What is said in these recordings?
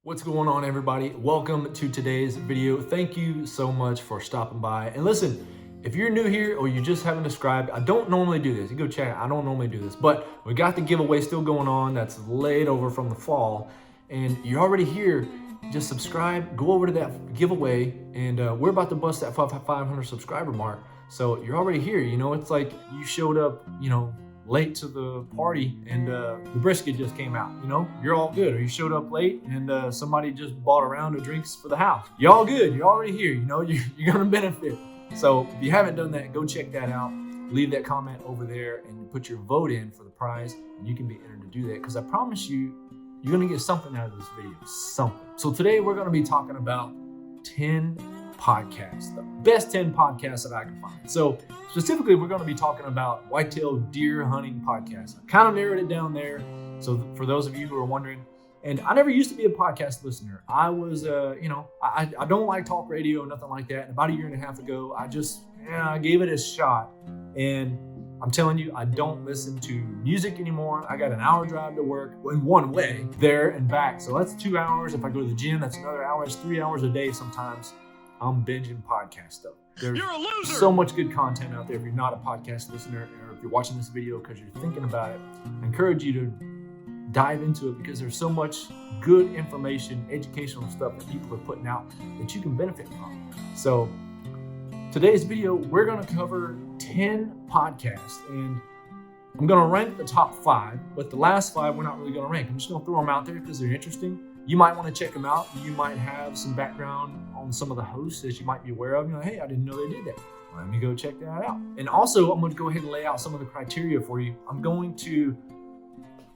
What's going on, everybody? Welcome to today's video. Thank you so much for stopping by. And listen, if you're new here or you just haven't subscribed, I don't normally do this. You go check it. I don't normally do this, but we got the giveaway still going on that's laid over from the fall. And you're already here. Just subscribe, go over to that giveaway, and we're about to bust that 500 subscriber mark. So you're already here. You know, it's like you showed up, late to the party and the brisket just came out. You're all good. Or you showed up late and somebody just bought a round of drinks for the house. You're all good. You're already here. You're gonna benefit. So if you haven't done that, go check that out. Leave that comment over there and put your vote in for the prize, and you can be entered to do that, because I promise you, you're gonna get something out of this video, something. So today we're gonna be talking about 10 podcasts, the best 10 podcasts that I can find. So specifically, we're going to be talking about whitetail deer hunting podcasts. I kind of narrowed it down there. So for those of you who are wondering, and I never used to be a podcast listener. I was, I don't like talk radio, nothing like that. And about a year and a half ago, I gave it a shot. And I'm telling you, I don't listen to music anymore. I got an hour drive to work in one way, there and back. So that's 2 hours. If I go to the gym, that's another hour. It's 3 hours a day sometimes. I'm binging podcast stuff. There's so much good content out there. If you're not a podcast listener, or if you're watching this video because you're thinking about it, I encourage you to dive into it, because there's so much good information, educational stuff that people are putting out that you can benefit from. So today's video, we're going to cover 10 podcasts, and I'm going to rank the top 5, but the last 5 we're not really going to rank. I'm just going to throw them out there because they're interesting. You might want to check them out. You might have some background on some of the hosts that you might be aware of. You're like, hey, I didn't know they did that. Let me go check that out. And also, I'm going to go ahead and lay out some of the criteria for you. I'm going to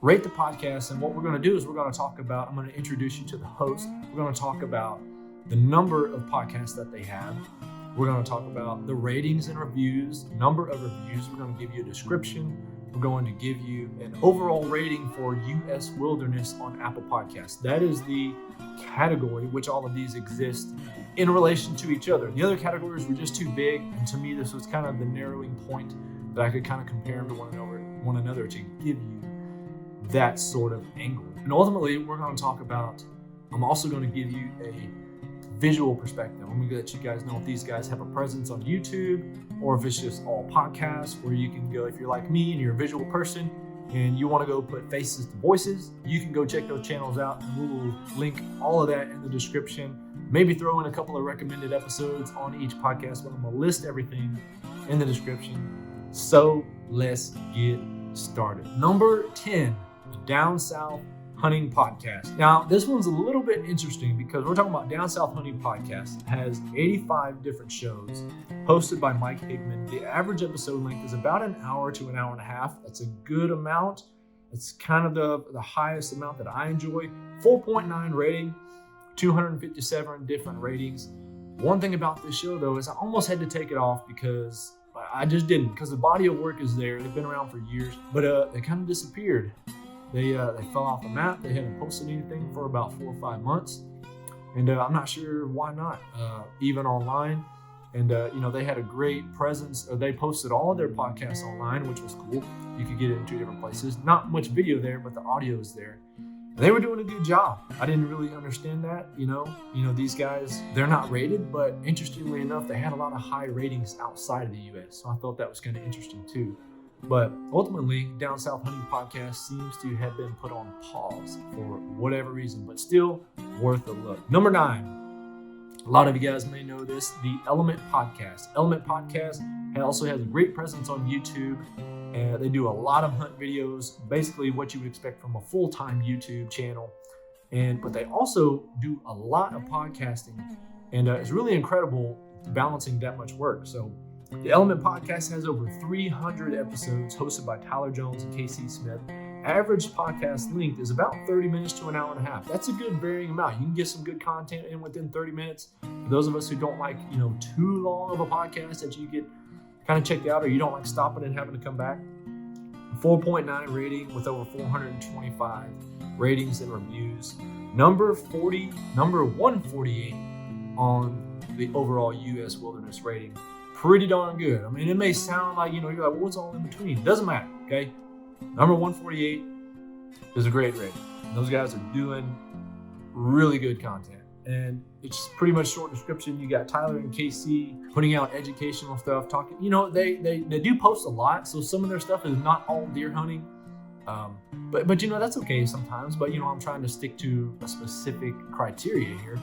rate the podcast, and what we're going to do is I'm going to introduce you to the host. We're going to talk about the number of podcasts that they have. We're going to talk about the ratings and reviews, number of reviews. We're going to give you a description. We're going to give you an overall rating for U.S. Wilderness on Apple Podcasts. That is the category which all of these exist in relation to each other. The other categories were just too big, and to me, this was kind of the narrowing point that I could kind of compare them to one another to give you that sort of angle. And ultimately, I'm also going to give you a visual perspective. I'm going to let you guys know if these guys have a presence on YouTube, or if it's just all podcasts where you can go, if you're like me and you're a visual person and you want to go put faces to voices, you can go check those channels out, and we will link all of that in the description. Maybe throw in a couple of recommended episodes on each podcast, but I'm going to list everything in the description. So let's get started. Number 10, Down South Hunting Podcast. Now, this one's a little bit interesting because we're talking about Down South Hunting Podcast. It has 85 different shows hosted by Mike Higman. The average episode length is about an hour to an hour and a half. That's a good amount. It's kind of the highest amount that I enjoy. 4.9 rating, 257 different ratings. One thing about this show, though, is I almost had to take it off because I just didn't, because the body of work is there. They've been around for years, but they kind of disappeared. They fell off the map. They haven't posted anything for about 4 or 5 months. And I'm not sure why not, even online. And, they had a great presence. They posted all of their podcasts online, which was cool. You could get it in 2 different places. Not much video there, but the audio is there. And they were doing a good job. I didn't really understand that, these guys, they're not rated, but interestingly enough, they had a lot of high ratings outside of the U.S. So I thought that was kind of interesting too. But ultimately, Down South Hunting Podcast seems to have been put on pause for whatever reason, but still worth a look. Number 9, a lot of you guys may know this, the Element Podcast. Element Podcast also has a great presence on YouTube, and they do a lot of hunt videos, basically what you would expect from a full-time YouTube channel. But they also do a lot of podcasting, and it's really incredible balancing that much work. So the Element Podcast has over 300 episodes hosted by Tyler Jones and KC Smith. Average podcast length is about 30 minutes to an hour and a half. That's a good varying amount. You can get some good content in within 30 minutes. For those of us who don't like, too long of a podcast that you get kind of checked out, or you don't like stopping and having to come back. 4.9 rating with over 425 ratings and reviews. Number 148 on the overall U.S. Wilderness rating. Pretty darn good. I mean, it may sound like, you're like, well, what's all in between? Doesn't matter, okay? Number 148 is a great rating. Those guys are doing really good content. And it's pretty much short description. You got Tyler and Casey putting out educational stuff, talking, they do post a lot. So some of their stuff is not all deer hunting. But that's okay sometimes. But, I'm trying to stick to a specific criteria here.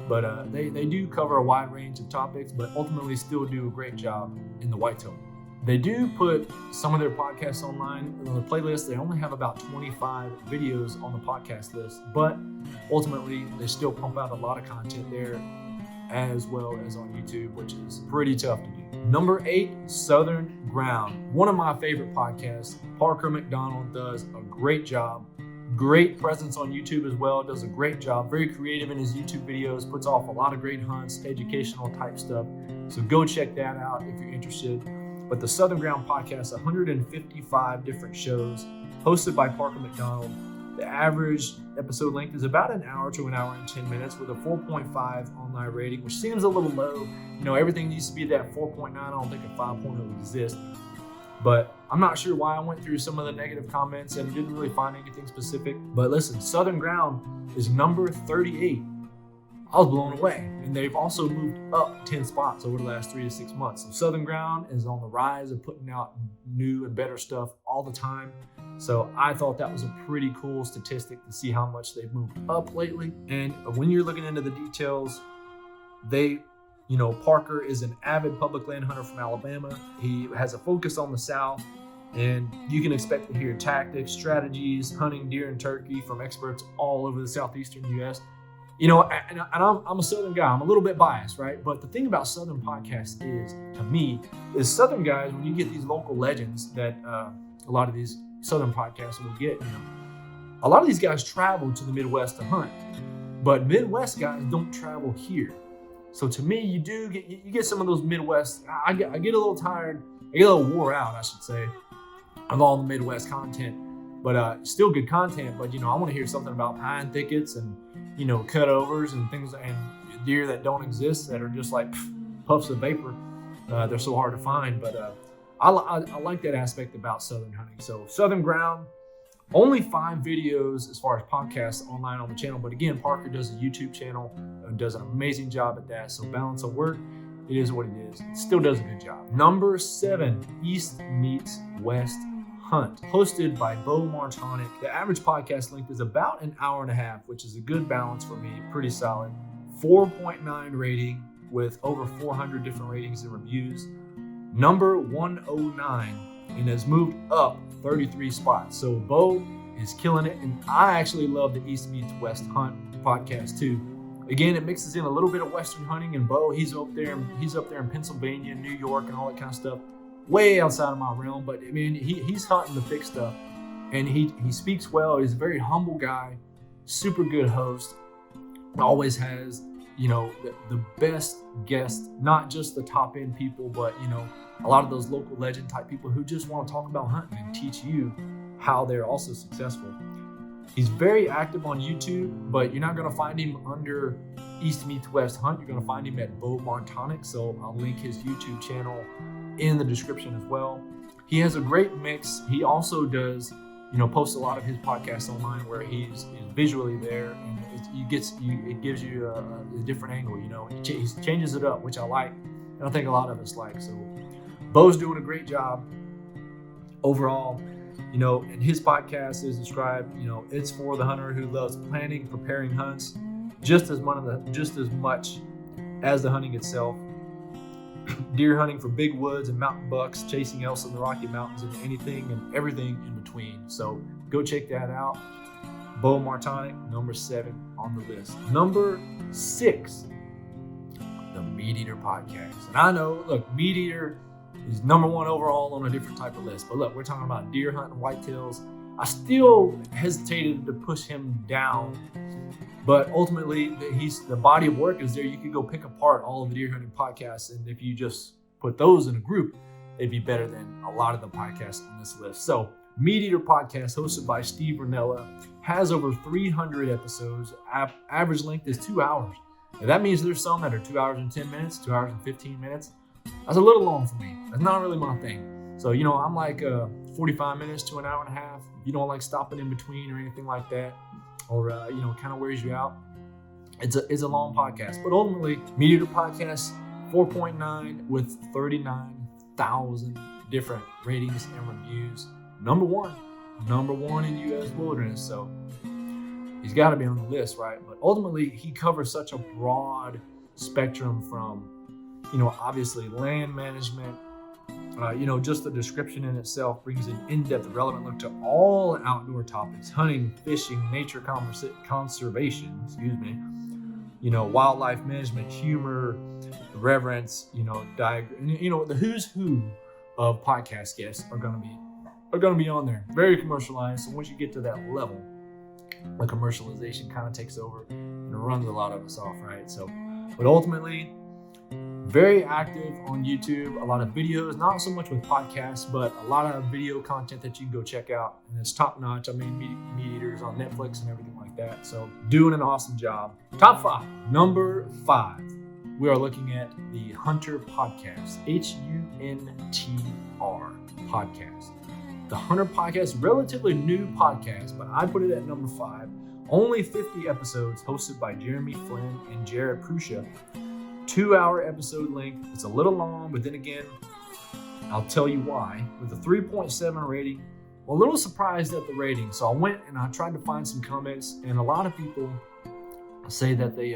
But they do cover a wide range of topics, but ultimately still do a great job in the whitetail. They do put some of their podcasts online on the playlist. They only have about 25 videos on the podcast list, but ultimately they still pump out a lot of content there as well as on YouTube, which is pretty tough to do. Number 8, Southern Ground. One of my favorite podcasts. Parker McDonald does a great job. Great presence on YouTube as well. Does a great job. Very creative in his YouTube videos. Puts off a lot of great hunts, educational type stuff. So go check that out if you're interested. But the Southern Ground Podcast, 155 different shows, hosted by Parker McDonald. The average episode length is about an hour to an hour and 10 minutes with a 4.5 online rating, which seems a little low. Everything used to be that 4.9. I don't think a 5.0 exists. But I'm not sure why I went through some of the negative comments and didn't really find anything specific. But listen, Southern Ground is number 38. I was blown away. And they've also moved up 10 spots over the last 3 to 6 months. So Southern Ground is on the rise of putting out new and better stuff all the time. So I thought that was a pretty cool statistic to see how much they've moved up lately. And when you're looking into the details, Parker is an avid public land hunter from Alabama. He has a focus on the South, and you can expect to hear tactics, strategies, hunting deer and turkey from experts all over the southeastern U.S. And I'm a Southern guy. I'm a little bit biased, right? But the thing about Southern podcasts is Southern guys, when you get these local legends that a lot of these Southern podcasts will get, a lot of these guys travel to the Midwest to hunt, but Midwest guys don't travel here. So to me, you get some of those Midwest. I get a little tired. I get a little wore out, I should say, of all the Midwest content. But still good content. But I want to hear something about pine thickets and cutovers and things, and deer that don't exist, that are just like puffs of vapor. They're so hard to find. But I like that aspect about Southern hunting. So Southern Ground. Only 5 videos as far as podcasts online on the channel. But again, Parker does a YouTube channel and does an amazing job at that. So balance of work, it is what it is. It still does a good job. Number 7, East Meets West Hunt, hosted by Bo Martonic. The average podcast length is about an hour and a half, which is a good balance for me. Pretty solid. 4.9 rating with over 400 different ratings and reviews. Number 109 and has moved up 33 spots. So Bo is killing it. And I actually love the East Meets West Hunt podcast too. Again, it mixes in a little bit of Western hunting, and Bo, he's up there in Pennsylvania, New York, and all that kind of stuff. Way outside of my realm, but I mean, he's hunting the big stuff, and he speaks well. He's a very humble guy, super good host. Always has, the best guests, not just the top end people, but a lot of those local legend type people who just want to talk about hunting and teach you how they're also successful. He's very active on YouTube, but you're not going to find him under East Meets West Hunt. You're going to find him at Bo Martonic. So I'll link his YouTube channel in the description as well. He has a great mix. He also does, posts a lot of his podcasts online where he's visually there, and it gives you a different angle. He changes it up, which I like, and I think a lot of us like. So Bo's doing a great job overall. And his podcast is described, it's for the hunter who loves planning, preparing hunts, just as much as the hunting itself. Deer hunting for big woods and mountain bucks, chasing elks in the Rocky Mountains, and anything and everything in between. So go check that out. Bo Martonic, number 7 on the list. Number 6, the Meateater Podcast. And I know, look, Meateater is number 1 overall on a different type of list. But look, we're talking about deer hunting, whitetails. I still hesitated to push him down, but ultimately the body of work is there. You could go pick apart all of the deer hunting podcasts, and if you just put those in a group, they'd be better than a lot of the podcasts on this list. So Meateater Podcast, hosted by Steve Ranella, has over 300 episodes. Average length is 2 hours. And that means there's some that are 2 hours and 10 minutes, 2 hours and 15 minutes. That's a little long for me. That's not really my thing. So, I'm like 45 minutes to an hour and a half. If you don't like stopping in between or anything like that, or, kind of wears you out, It's a long podcast, but ultimately, Meateater Podcast 4.9 with 39,000 different ratings and reviews. Number one in U.S. wilderness. So he's got to be on the list, right? But ultimately, he covers such a broad spectrum from, obviously land management. Just the description in itself brings an in-depth, relevant look to all outdoor topics: hunting, fishing, nature conservation, wildlife management, humor, reverence, diagram. The who's who of podcast guests are going to be on there. Very commercialized. So once you get to that level, the commercialization kind of takes over and runs a lot of us off, right? So, but ultimately, very active on YouTube, a lot of videos, not so much with podcasts, but a lot of video content that you can go check out. And it's top notch. I mean, Meateaters on Netflix and everything like that. So doing an awesome job. Top 5. Number 5, we are looking at the HUNTR Podcast, HUNTR Podcast. The HUNTR Podcast, relatively new podcast, but I put it at number 5. Only 50 episodes, hosted by Jeremy Flynn and Jared Prusha. 2-hour episode length. It's a little long, but then again, I'll tell you why. With a 3.7 rating, I'm a little surprised at the rating. So I went and I tried to find some comments, and a lot of people say that they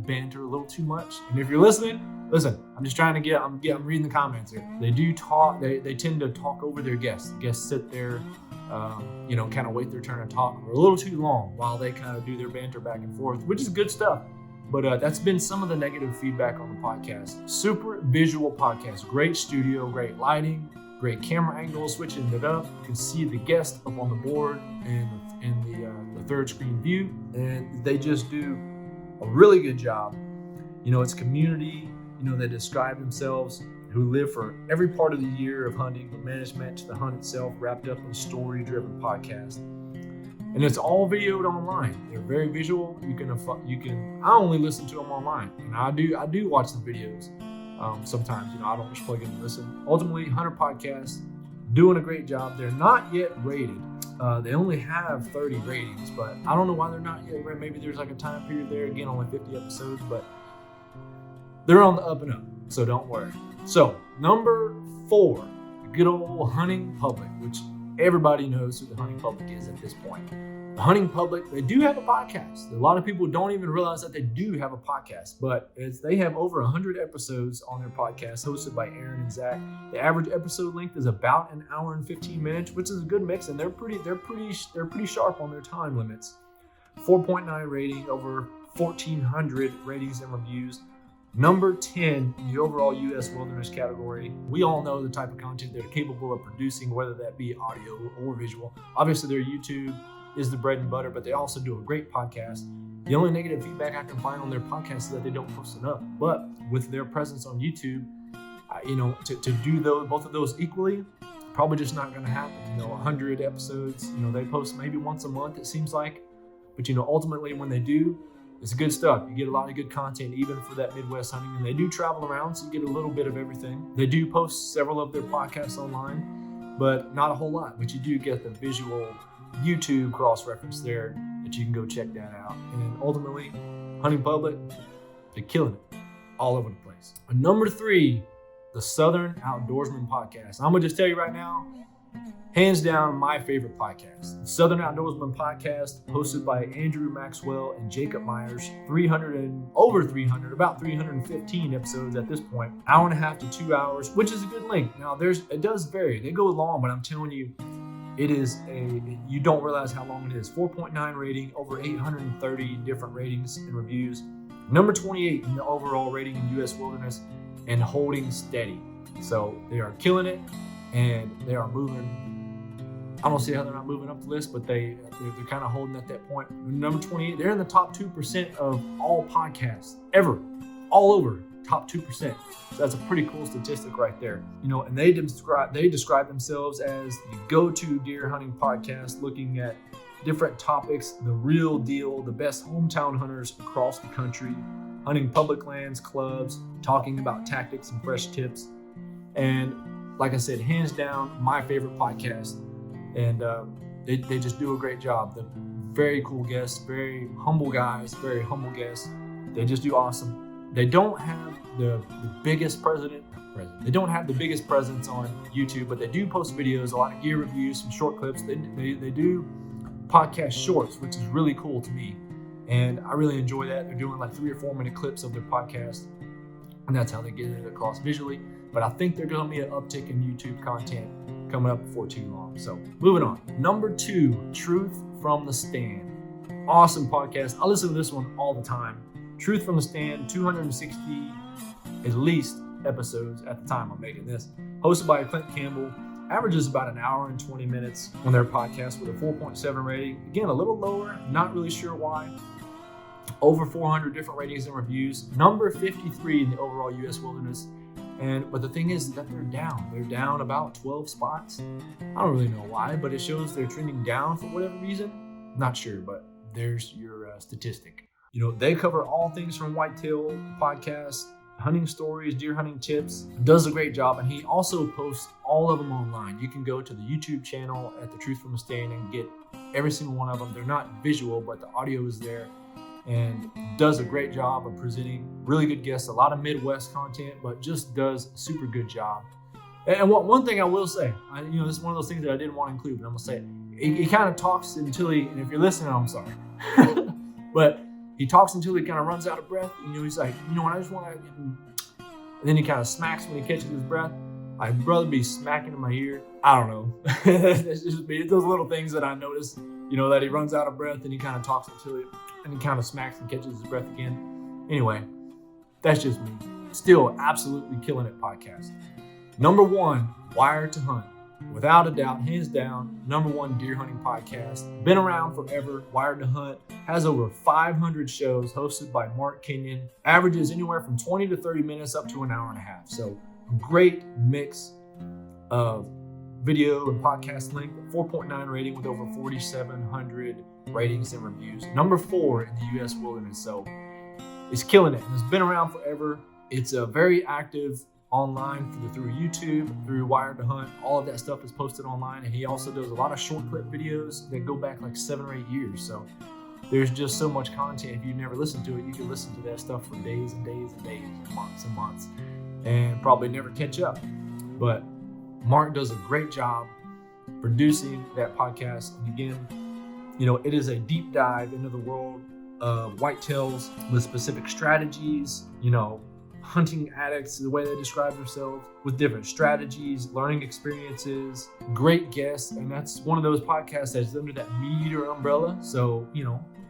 banter a little too much. And if you're listening, listen. I'm just trying to I'm reading the comments here. They do talk. They tend to talk over their guests. The guests sit there, kind of wait their turn to talk for a little too long while they kind of do their banter back and forth, which is good stuff. But that's been some of the negative feedback on the podcast. Super visual podcast, great studio, great lighting, great camera angles, switching it up. You can see the guest up on the board and the third screen view, and they just do a really good job. It's community. They describe themselves, who live for every part of the year of hunting, from management to the hunt itself, wrapped up in a story-driven podcast. And it's all videoed online. They're very visual. You can. I only listen to them online, and I do watch the videos. Sometimes, I don't just plug in and listen. Ultimately, HUNTR Podcast doing a great job. They're not yet rated. They only have 30 ratings, but I don't know why they're not yet rated. Maybe there's like a time period there. Again, only 50 episodes, but they're on the up and up. So don't worry. So number 4, the good old hunting public, which everybody knows who the hunting public is at this point. The hunting public, they do have a podcast. A lot of people don't even realize that they do have a podcast, but they have over 100 episodes on their podcast, hosted by Aaron and Zach. The average episode length is about an hour and 15 minutes, which is a good mix, and they're pretty sharp on their time limits. 4.9 rating, over 1,400 ratings and reviews. Number 10 in the overall U.S. wilderness category. We all know the type of content they're capable of producing, whether that be audio or visual. Obviously, their YouTube is the bread and butter, but they also do a great podcast. The only negative feedback I can find on their podcast is that they don't post enough. But with their presence on YouTube, to do both of those equally, probably just not going to happen. 100 episodes, they post maybe once a month, it seems like. But, ultimately when they do, it's good stuff. You get a lot of good content, even for that Midwest hunting. And they do travel around, so you get a little bit of everything. They do post several of their podcasts online, but not a whole lot. But you do get the visual YouTube cross-reference there that you can go check that out. And ultimately, hunting public, they're killing it all over the place. And number 3, the Southern Outdoorsman Podcast. I'm going to just tell you right now, hands down, my favorite podcast. The Southern Outdoorsman Podcast, hosted by Andrew Maxwell and Jacob Myers. About 315 episodes at this point. Hour and a half to 2 hours, which is a good length. Now, it does vary. They go long, but I'm telling you, you don't realize how long it is. 4.9 rating, over 830 different ratings and reviews. Number 28 in the overall rating in U.S. wilderness, and holding steady. So they are killing it, and they are moving. I don't see how they're not moving up the list, but they're kind of holding at that point. Number 28, they're in the top 2% of all podcasts ever, all over, top 2%. So that's a pretty cool statistic right there. And they describe themselves as the go-to deer hunting podcast, looking at different topics, the real deal, the best hometown hunters across the country, hunting public lands, clubs, talking about tactics and fresh tips. And like I said, hands down, my favorite podcast. And they just do a great job. The very cool guests, very humble guys, very humble guests. They just do awesome. They don't have the biggest They don't have the biggest presence on YouTube, but they do post videos, a lot of gear reviews, some short clips. They do podcast shorts, which is really cool to me. And I really enjoy that. They're doing like 3 or 4 minute clips of their podcast, and that's how they get it across visually. But I think there's going to be an uptick in YouTube content coming up before too long. So moving on. Number 2, Truth from the Stand. Awesome podcast. I listen to this one all the time. Truth from the Stand, 260 at least episodes at the time I'm making this. Hosted by Clint Campbell. Averages about an hour and 20 minutes on their podcast with a 4.7 rating. Again, a little lower, not really sure why. Over 400 different ratings and reviews. Number 53 in the overall U.S. wilderness. But the thing is that they're down. They're down about 12 spots. I don't really know why, but it shows they're trending down for whatever reason. Not sure, but there's your statistic. They cover all things from whitetail podcasts, hunting stories, deer hunting tips. Does a great job, and he also posts all of them online. You can go to the YouTube channel at The Truth from the Stand and get every single one of them. They're not visual, but the audio is there, and does a great job of presenting really good guests, a lot of Midwest content, but just does a super good job. And one thing I will say, this is one of those things that I didn't want to include, but I'm gonna say it. He kind of talks until and if you're listening, I'm sorry, but he talks until he kind of runs out of breath. He's like, I just want to, and then he kind of smacks when he catches his breath. I'd rather be smacking in my ear. I don't know. It's just me. It's those little things that I notice, that he runs out of breath and he kind of talks until and he kind of smacks and catches his breath again. Anyway, that's just me. Still absolutely killing it podcast. Number 1, Wired to Hunt. Without a doubt, hands down, number 1 deer hunting podcast. Been around forever. Wired to Hunt has over 500 shows hosted by Mark Kenyon. Averages anywhere from 20 to 30 minutes up to an hour and a half. So a great mix of video and podcast length. 4.9 rating with over 4,700 ratings and reviews. Number 4 in the U.S. wilderness. So it's killing it. And it's been around forever. It's a very active online through YouTube, through Wired to Hunt. All of that stuff is posted online, and he also does a lot of short clip videos that go back like 7 or 8 years. So there's just so much content. If you've never listened to it, you can listen to that stuff for days and days and days, months and months, and probably never catch up. But Mark does a great job producing that podcast. And again, it is a deep dive into the world of whitetails with specific strategies, hunting addicts, the way they describe themselves, with different strategies, learning experiences, great guests. And that's one of those podcasts that's under that Meateater umbrella. So,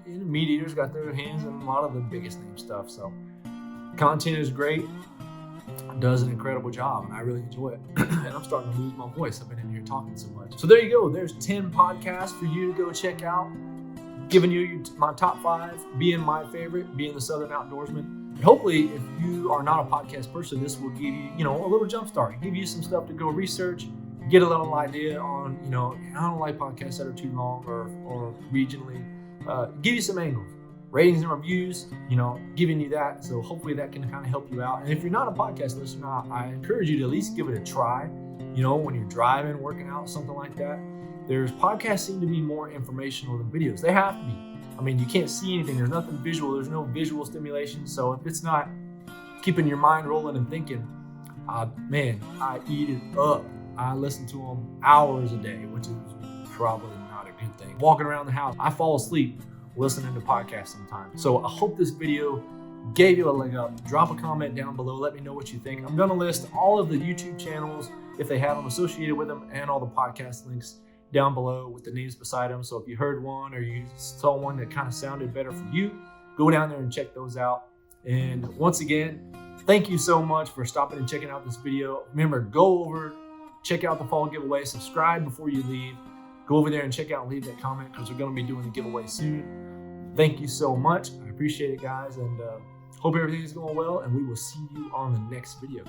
Meateater's got their hands in a lot of the biggest name stuff. So content is great, does an incredible job, and I really enjoy it. And I'm starting to lose my voice. I've been in here talking so much. So there you go. There's 10 podcasts for you to go check out. Giving you my top 5, being my favorite, being the Southern Outdoorsman. Hopefully, if you are not a podcast person, this will give you, a little jump start, give you some stuff to go research, get a little idea on, I don't like podcasts that are too long or regionally, give you some angles, ratings and reviews, giving you that. So hopefully that can kind of help you out. And if you're not a podcast listener, I encourage you to at least give it a try, when you're driving, working out, something like that. Podcasts seem to be more informational than videos. They have to be. You can't see anything. There's nothing visual. There's no visual stimulation. So if it's not keeping your mind rolling and thinking, I eat it up. I listen to them hours a day, which is probably not a good thing. Walking around the house, I fall asleep listening to podcasts sometimes. So I hope this video gave you a leg up. Drop a comment down below. Let me know what you think. I'm going to list all of the YouTube channels, if they have them associated with them, and all the podcast links down below with the names beside them. So if you heard one or you saw one that kind of sounded better for you, go down there and check those out. And once again, thank you so much for stopping and checking out this video. Remember, go over, check out the fall giveaway, subscribe before you leave. Go over there and check out and leave that comment, because we're going to be doing the giveaway soon. Thank you so much. I appreciate it, guys, and hope everything is going well, and we will see you on the next video.